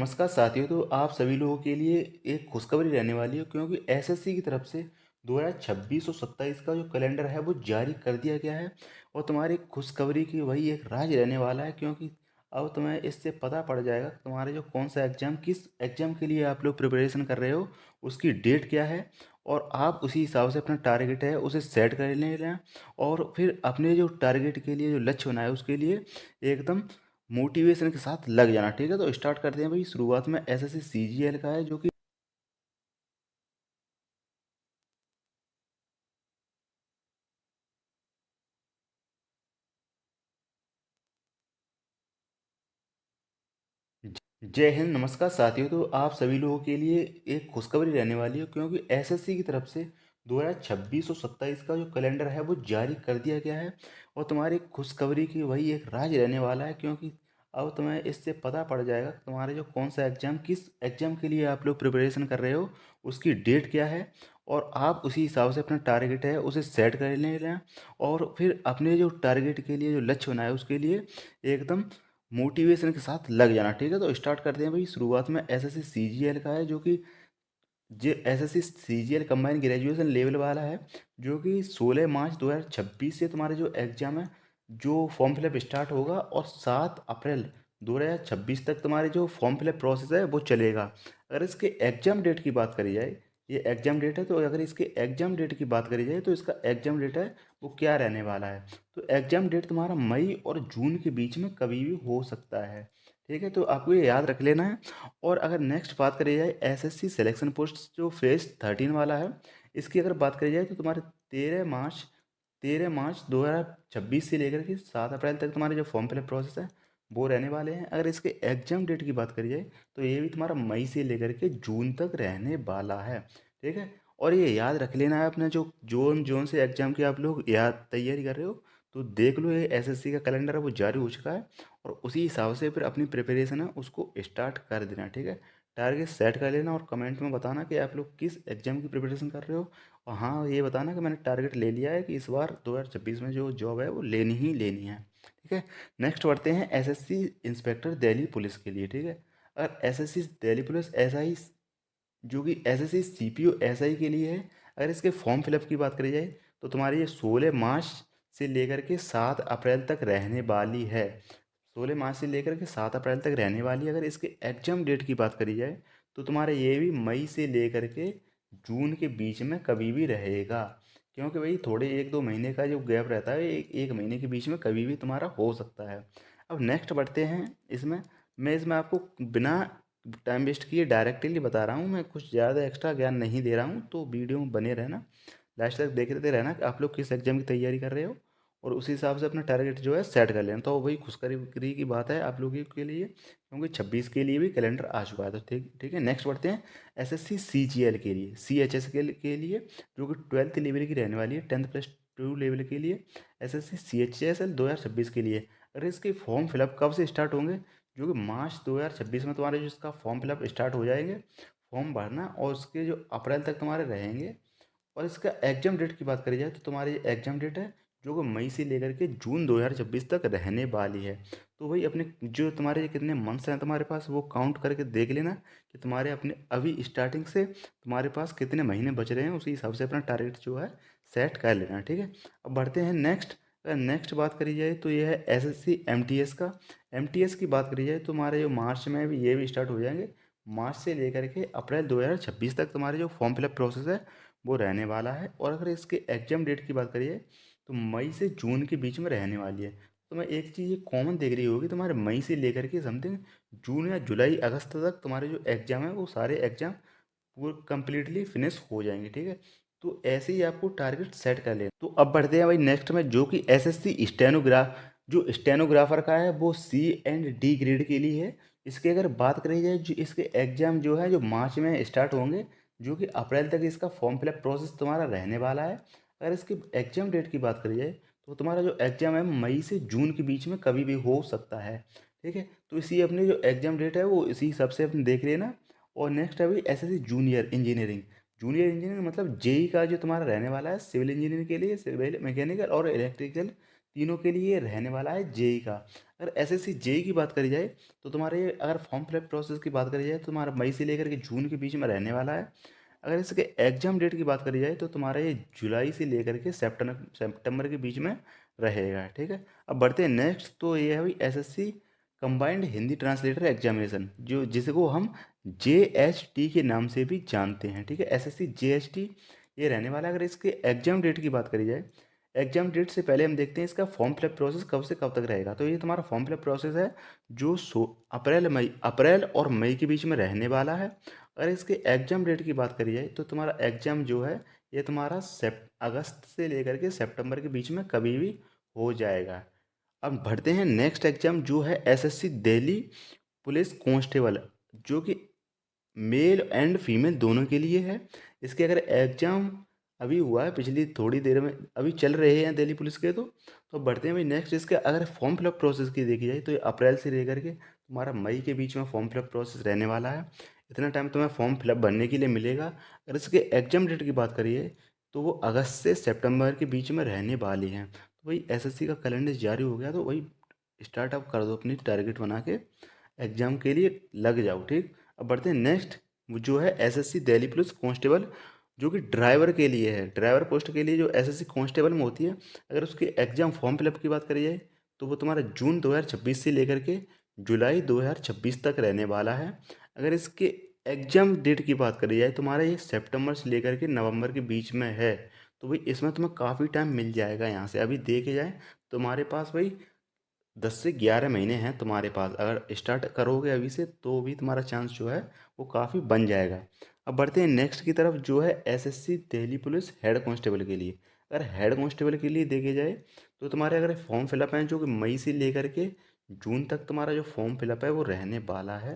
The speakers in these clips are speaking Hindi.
नमस्कार साथियों। तो आप सभी लोगों के लिए एक खुशखबरी रहने वाली है, क्योंकि एसएससी की तरफ से 2026 और 27 का जो कैलेंडर है वो जारी कर दिया गया है। और तुम्हारी खुशखबरी की वही एक राज रहने वाला है, क्योंकि अब तुम्हें इससे पता पड़ जाएगा कि तुम्हारे जो कौन सा एग्ज़ाम, किस एग्ज़ाम के लिए आप लोग प्रिपरेशन कर रहे हो, उसकी डेट क्या है। और आप उसी हिसाब से अपना टारगेट है उसे सेट कर लेना। और फिर अपने जो टारगेट के लिए जो लक्ष्य बनाए उसके लिए एकदम मोटिवेशन के साथ लग जाना। ठीक है, तो स्टार्ट करते हैं भाई। शुरुआत में एसएससी सीजीएल का है, जो कि जय हिंद। नमस्कार साथियों। तो आप सभी लोगों के लिए एक खुशखबरी रहने वाली है, क्योंकि एसएससी की तरफ से 2026 और 27 का जो कैलेंडर है वो जारी कर दिया गया है। और तुम्हारी खुशखबरी की वही एक राज रहने वाला है, क्योंकि अब तुम्हें इससे पता पड़ जाएगा कि तुम्हारे जो कौन सा एग्ज़ाम, किस एग्ज़ाम के लिए आप लोग प्रिपरेशन कर रहे हो, उसकी डेट क्या है। और आप उसी हिसाब से अपना टारगेट है उसे सेट कर लेना। और फिर अपने जो टारगेट के लिए जो लक्ष्य बनाए उसके लिए एकदम मोटिवेशन के साथ लग जाना। ठीक है, तो स्टार्ट करते हैं भाई। शुरुआत में एसएससी सीजीएल का है, जो कि जे SSC CGL combined graduation level वाला है, जो कि 16 मार्च 2026 से तुम्हारे जो एग्ज़ाम है, जो फॉर्म फिलअप स्टार्ट होगा, और 7 अप्रैल 2026 तक तुम्हारे जो फॉर्म फिलअप प्रोसेस है वो चलेगा। अगर इसके एग्ज़ाम डेट की बात करी जाए, ये एग्ज़ाम डेट है, तो अगर इसके एग्ज़ाम डेट की बात करी जाए तो इसका एग्ज़ाम डेट है वो क्या रहने वाला है। तो एग्ज़ाम डेट तुम्हारा मई और जून के बीच में कभी भी हो सकता है। ठीक है, तो आपको ये याद रख लेना है। और अगर नेक्स्ट बात करी जाए एसएससी सिलेक्शन पोस्ट जो फेज 13 वाला है, इसकी अगर बात करी जाए तो तुम्हारे 13 मार्च 2026 से लेकर के 7 अप्रैल तक तुम्हारे जो फॉर्म फिलअप प्रोसेस है वो रहने वाले हैं। अगर इसके एग्जाम डेट की बात करी जाए तो ये भी तुम्हारा मई से लेकर के जून तक रहने वाला है। ठीक है, और ये याद रख लेना है अपना जो जोन जोन से एग्जाम की आप लोग याद तैयारी कर रहे हो, तो देख लो ये एसएससी का कैलेंडर है वो जारी हो चुका है। और उसी हिसाब से फिर अपनी प्रिपरेशन है उसको स्टार्ट कर देना। ठीक है, टारगेट सेट कर लेना और कमेंट में बताना कि आप लोग किस एग्जाम की प्रिपरेशन कर रहे हो। और हाँ, ये बताना कि मैंने टारगेट ले लिया है कि इस बार 2026 में जो जॉब है वो लेनी ही लेनी है। ठीक है, नेक्स्ट बढ़ते हैं एसएससी इंस्पेक्टर दिल्ली पुलिस के लिए। ठीक है, अगर एसएससी दिल्ली पुलिस एसआई, जो कि एसएससी सीपीओ एसआई के लिए है, अगर इसके फॉर्म फिलअप की बात करी जाए तो तुम्हारी ये 16 मार्च से लेकर के 7 अप्रैल तक रहने वाली है। 16 मार्च से लेकर के 7 अप्रैल तक रहने वाली है। अगर इसके एग्जाम डेट की बात करी जाए तो तुम्हारे ये भी मई से लेकर के जून के बीच में कभी भी रहेगा, क्योंकि भाई थोड़े 1-2 महीने का जो गैप रहता है, एक महीने के बीच में कभी भी तुम्हारा हो सकता है। अब नेक्स्ट बढ़ते हैं इसमें। मैं इसमें आपको बिना टाइम वेस्ट किए डायरेक्टली बता रहा हूँ, मैं कुछ ज़्यादा एक्स्ट्रा ज्ञान नहीं दे रहा हूँ, तो वीडियो में बने रहना, लास्ट तक देखते रहना कि आप लोग किस एग्जाम की तैयारी कर रहे हो। और उसी हिसाब से अपना टारगेट जो है सेट कर लेना। तो वही खुशखबरी की बात है आप लोगों के लिए, क्योंकि 26 के लिए भी कैलेंडर आ चुका है। तो ठीक ठीक है, नेक्स्ट बढ़ते हैं एसएससी सीजीएल के लिए, सीएचएस के लिए, जो कि 12th लेवल की रहने वाली है, 10+2 लेवल के लिए। एसएससी सीएचएसएल 2026 के लिए अगर इसके फॉर्म फिलअप कब से स्टार्ट होंगे, जो कि मार्च 2026 में तुम्हारे जो इसका फॉर्म फिलअप स्टार्ट हो जाएंगे, फॉर्म भरना, और उसके जो अप्रैल तक तुम्हारे रहेंगे। और इसका एग्जाम डेट की बात करी जाए तो तुम्हारी एग्जाम डेट है जो कि मई से लेकर के जून 2026 तक रहने वाली है। तो वही अपने जो तुम्हारे कितने मंथ्स हैं तुम्हारे पास वो काउंट करके देख लेना कि तुम्हारे अपने अभी स्टार्टिंग से तुम्हारे पास कितने महीने बच रहे हैं, उसी हिसाब से अपना टारगेट जो है सेट कर लेना। ठीक है, अब बढ़ते हैं नेक्स्ट। अगर नेक्स्ट बात करी जाए तो ये है एसएससी एमटीएस का। एमटीएस की बात करी जाए तो तुम्हारे जो मार्च में भी ये भी स्टार्ट हो जाएंगे। मार्च से लेकर के अप्रैल 2026 तक तुम्हारे जो फॉर्म फिलअप प्रोसेस है वो रहने वाला है। और अगर इसके एग्जाम डेट की बात करिए तो मई से जून के बीच में रहने वाली है। तो मैं एक चीज़ ये कॉमन देख रही होगी, तुम्हारे मई से लेकर के समथिंग जून या जुलाई अगस्त तक तुम्हारे जो एग्ज़ाम है वो सारे एग्ज़ाम पूरे कम्प्लीटली फिनिश हो जाएंगे। ठीक है, तो ऐसे ही आपको टारगेट सेट कर लेना। तो अब बढ़ते हैं भाई नेक्स्ट में, जो कि एसएससी स्टेनोग्राफ, जो स्टेनोग्राफर का है वो C&D ग्रेड के लिए है। इसकी अगर बात करी जाए, जो इसके एग्ज़ाम जो है जो मार्च में स्टार्ट होंगे, जो कि अप्रैल तक इसका फॉर्म फिलअप प्रोसेस तुम्हारा रहने वाला है। अगर इसके एग्ज़ाम डेट की बात करी जाए तो तुम्हारा जो एग्ज़ाम है मई से जून के बीच में कभी भी हो सकता है। ठीक है, तो इसी अपनी जो एग्ज़ाम डेट है वो इसी हिसाब से अपने देख लेना। और नेक्स्ट अभी SSC junior engineering. Junior engineering मतलब जेई का जो तुम्हारा रहने वाला है, सिविल इंजीनियरिंग के लिए, सिविल मैकेनिकल और इलेक्ट्रिकल, तीनों के लिए रहने वाला है जेई का। अगर एसएससी जेई की बात करी जाए तो तुम्हारे अगर फॉर्म फिलअप प्रोसेस की बात करी जाए तो तुम्हारा मई से लेकर के जून के बीच में रहने वाला है। अगर इसके एग्जाम डेट की बात करी जाए तो तुम्हारा ये जुलाई से लेकर के सितंबर सितंबर के बीच में रहेगा, ठीक है। अब बढ़ते हैं नेक्स्ट, तो ये है भाई SSC combined Hindi translator examination, जो जिसको हम जेएचटी के नाम से भी जानते हैं, ठीक है। एसएससी जेएचटी ये रहने वाला है। अगर इसके एग्जाम डेट की बात करी जाए, एग्जाम डेट से पहले हम देखते हैं इसका फॉर्म फिलअप प्रोसेस कब से कब तक रहेगा। तो ये तुम्हारा फॉर्म फिलअप प्रोसेस है जो अप्रैल और मई के बीच में रहने वाला है। अगर इसके एग्जाम डेट की बात करी जाए तो तुम्हारा एग्जाम जो है ये तुम्हारा अगस्त से लेकर के सितंबर के बीच में कभी भी हो जाएगा। अब बढ़ते हैं नेक्स्ट एग्जाम जो है एसएससी दिल्ली पुलिस कांस्टेबल, जो कि मेल एंड फीमेल दोनों के लिए है। इसके अगर एग्जाम अभी हुआ है पिछली थोड़ी देर में, अभी चल रहे हैं दिल्ली पुलिस के। तो बढ़ते हैं भाई नेक्स्ट, इसके अगर फॉर्म फिलअप प्रोसेस की देखी जाए तो ये अप्रैल से लेकर के तुम्हारा मई के बीच में फॉर्म फिलअप प्रोसेस रहने वाला है। इतना टाइम तुम्हें फॉर्म फिलअप भरने के लिए मिलेगा। अगर इसके एग्जाम डेट की बात करिए तो वो अगस्त से सितंबर के बीच में रहने वाली हैं। तो वही एसएससी का कैलेंडर जारी हो गया, तो वही स्टार्टअप कर दो, अपनी टारगेट बना के एग्जाम के लिए लग जाओ, ठीक। अब बढ़ते हैं नेक्स्ट, जो है एसएससी दिल्ली पुलिस कांस्टेबल, जो कि ड्राइवर के लिए है। ड्राइवर पोस्ट के लिए जो एसएससी कांस्टेबल में होती है, अगर उसके एग्जाम फॉर्म फिलअप की बात करी जाए तो वो तुम्हारा जून 2026 से लेकर के जुलाई 2026 तक रहने वाला है। अगर इसके एग्जाम डेट की बात करी जाए तुम्हारा ये सितंबर से लेकर के नवंबर के बीच में है। तो भाई इसमें तुम्हें काफ़ी टाइम मिल जाएगा। यहाँ से अभी देखे जाए तुम्हारे पास भाई 10 से 11 महीने हैं तुम्हारे पास। अगर स्टार्ट करोगे अभी से तो भी तुम्हारा चांस जो है वो काफ़ी बन जाएगा। अब बढ़ते हैं नेक्स्ट की तरफ, जो है SSC Delhi police head constable के लिए। अगर हेड कांस्टेबल के लिए देखे जाए तो तुम्हारे अगर फॉर्म फिलअप हैं जो कि मई से लेकर के जून तक तुम्हारा जो फॉर्म फिलअप है वो रहने वाला है।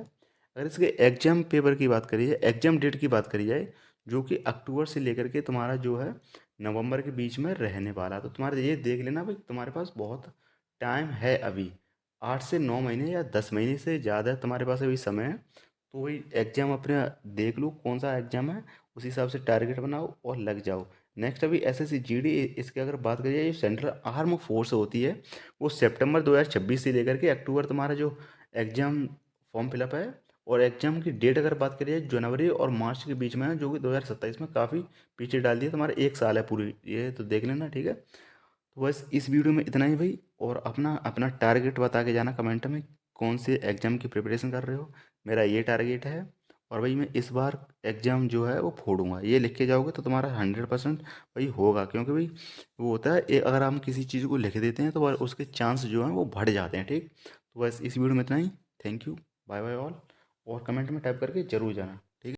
अगर इसके एग्जाम पेपर की बात करी जाए, एग्जाम डेट की बात करी जाए, जो कि अक्टूबर से लेकर के तुम्हारा जो है नवंबर के बीच में रहने वाला है। तो तुम्हारे ये देख लेना भाई तुम्हारे पास बहुत टाइम है अभी, 8 से 9 महीने या 10 महीने से ज़्यादा तुम्हारे पास अभी समय है। तो वही एग्ज़ाम अपने देख लो कौन सा एग्ज़ाम है, उस हिसाब से टारगेट बनाओ और लग जाओ। नेक्स्ट अभी एसएससी जीडी, इसकी अगर बात करिए, ये सेंट्रल आर्म फोर्स होती है। वो सितंबर 2026 से लेकर के अक्टूबर तुम्हारा जो एग्ज़ाम फॉर्म फिलअप है, और एग्ज़ाम की डेट अगर बात करिए जनवरी और मार्च के बीच में है, जो कि 2027 में काफ़ी पीछे डाल दिया। तुम्हारा 1 साल है पूरी, ये तो देख लेना, ठीक है। तो बस इस वीडियो में इतना ही भाई। और अपना अपना टारगेट बता के जाना कमेंट में, कौन से एग्ज़ाम की प्रिपरेशन कर रहे हो। मेरा ये टारगेट है, और भाई मैं इस बार एग्ज़ाम जो है वो फोड़ूंगा। ये लिख के जाओगे तो तुम्हारा 100% भाई होगा, क्योंकि भाई वो होता है अगर हम किसी चीज़ को लिख देते हैं तो उसके चांस जो हैं वो बढ़ जाते हैं, ठीक। तो बस इस वीडियो में इतना ही। Thank you, bye bye all. और कमेंट में टाइप करके ज़रूर जाना।